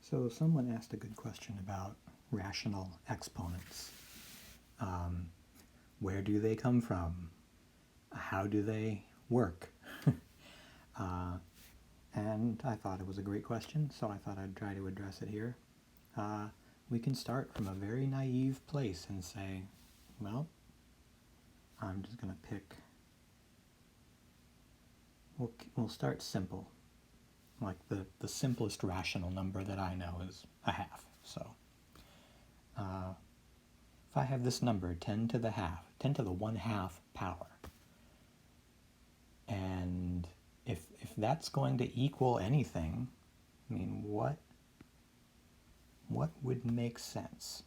So someone asked a good question about rational exponents. Where do they come from? How do they work? And I thought it was a great question, so I thought I'd try to address it here. We can start from a very naive place and say, well, I'm just going to pick, we'll start simple. Like the simplest rational number that I know is a half. So if I have this number 10 to the 1/2 power, and if that's going to equal anything, I mean, what would make sense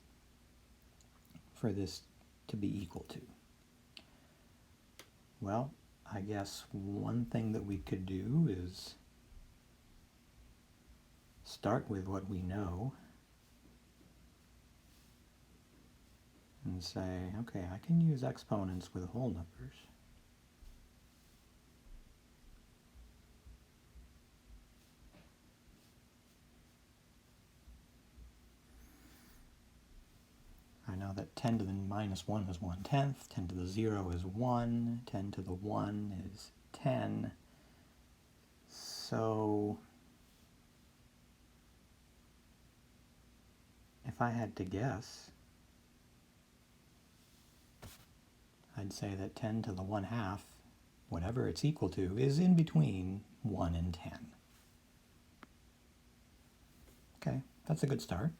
for this to be equal to? Well, I guess one thing that we could do is start with what we know and say, okay, I can use exponents with whole numbers. I know that 10 to the minus 1 is 1/10, 10 to the 0 is 1, 10 to the 1 is 10. So if I had to guess, I'd say that 10 to the 1/2, whatever it's equal to, is in between 1 and 10. Okay, that's a good start.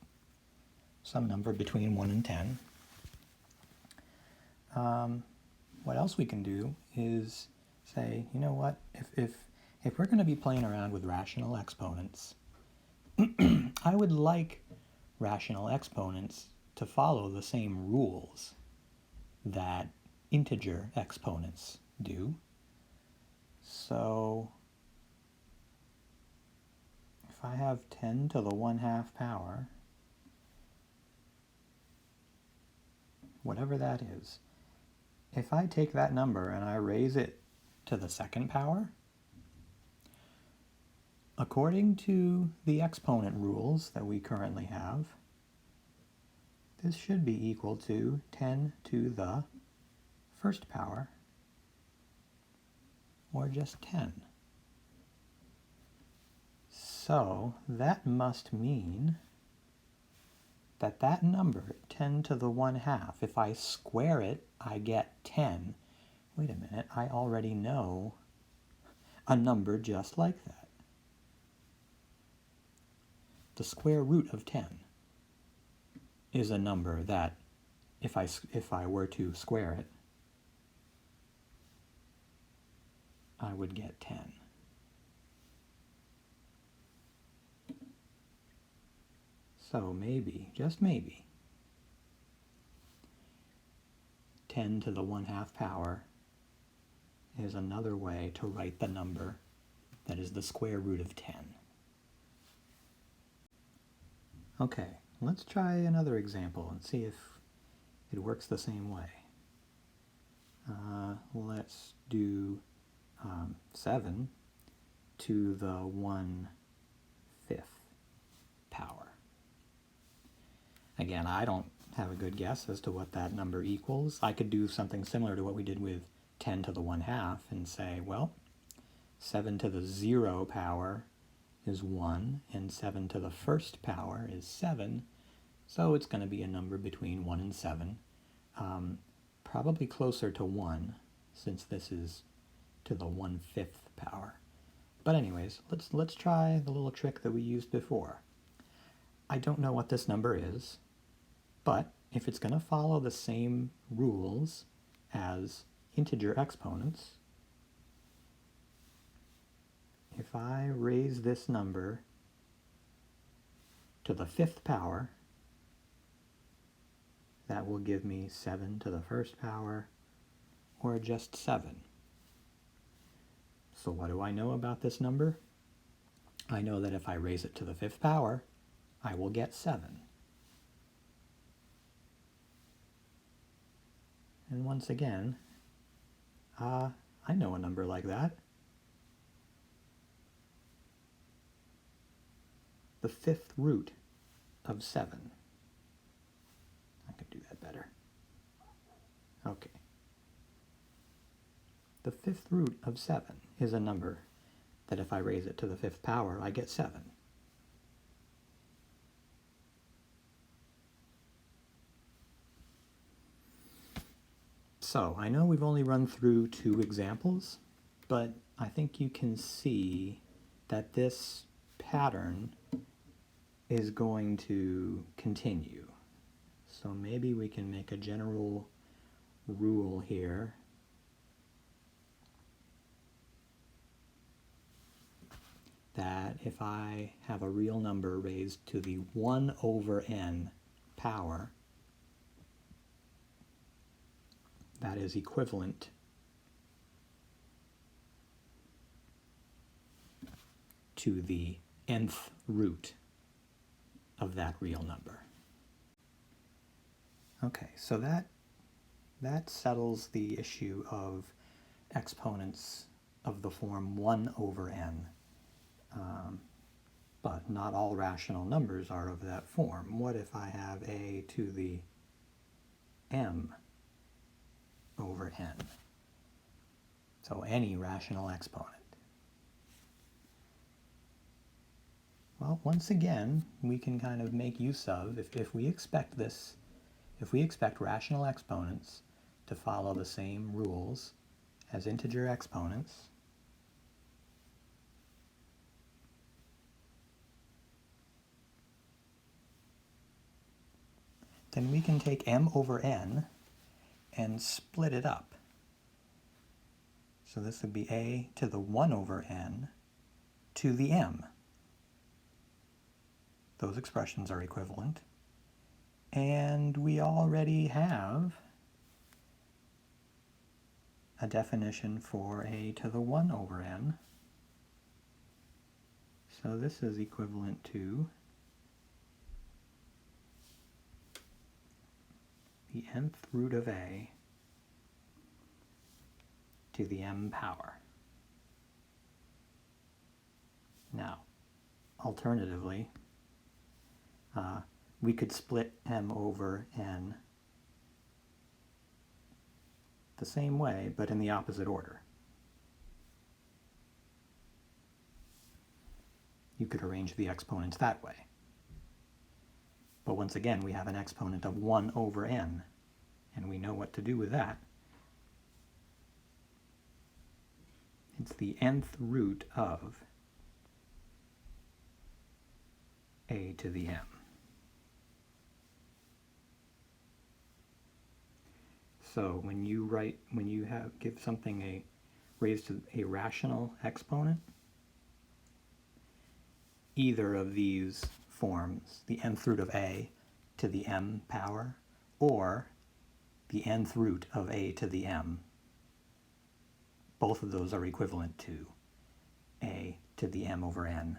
Some number between 1 and 10. What else we can do is say, you know what, if we're going to be playing around with rational exponents, I would like rational exponents to follow the same rules that integer exponents do. So if I have 10 to the 1/2 power, whatever that is, if I take that number and I raise it to the 2nd power, according to the exponent rules that we currently have, this should be equal to 10 to the 1st power, or just 10. So that must mean that that number, 10 to the 1/2, if I square it, I get 10. Wait a minute, I already know a number just like that. The square root of 10 is a number that, if I were to square it, I would get 10. So maybe, just maybe, 10 to the 1/2 power is another way to write the number that is the square root of 10. Okay, let's try another example and see if it works the same way. Let's do 7 to the 1/5 power. Again, I don't have a good guess as to what that number equals. I could do something similar to what we did with 10 to the 1/2 and say, well, 7 to the 0 power is 1, and 7 to the 1st power is 7, so it's going to be a number between 1 and 7, probably closer to 1, since this is to the 1/5 power. But anyways, let's try the little trick that we used before. I don't know what this number is, but if it's going to follow the same rules as integer exponents, if I raise this number to the 5th power, that will give me 7 to the 1st power, or just 7. So what do I know about this number? I know that if I raise it to the 5th power, I will get 7. And once again, I know a number like that. The the fifth root of 7. I could do that better. Okay. The fifth root of 7 is a number that if I raise it to the fifth power, I get 7. So I know we've only run through 2 examples, but I think you can see that this pattern is going to continue. So maybe we can make a general rule here that if I have a real number raised to the 1 over n power, that is equivalent to the nth root of that real number. Okay, so that settles the issue of exponents of the form 1 over n. But not all rational numbers are of that form. What if I have a to the m over n? So any rational exponent. Well, once again, we can kind of make use of, if we expect rational exponents to follow the same rules as integer exponents, then we can take m over n and split it up. So this would be a to the 1 over n to the m. Those expressions are equivalent. And we already have a definition for a to the 1 over n. So this is equivalent to the nth root of a to the m power. Now, alternatively, we could split m over n the same way, but in the opposite order. You could arrange the exponents that way. But once again, we have an exponent of 1 over n, and we know what to do with that. It's the nth root of a to the m. So when you give something raised to a rational exponent, either of these forms, the nth root of a to the m power, or the nth root of a to the m, both of those are equivalent to a to the m over n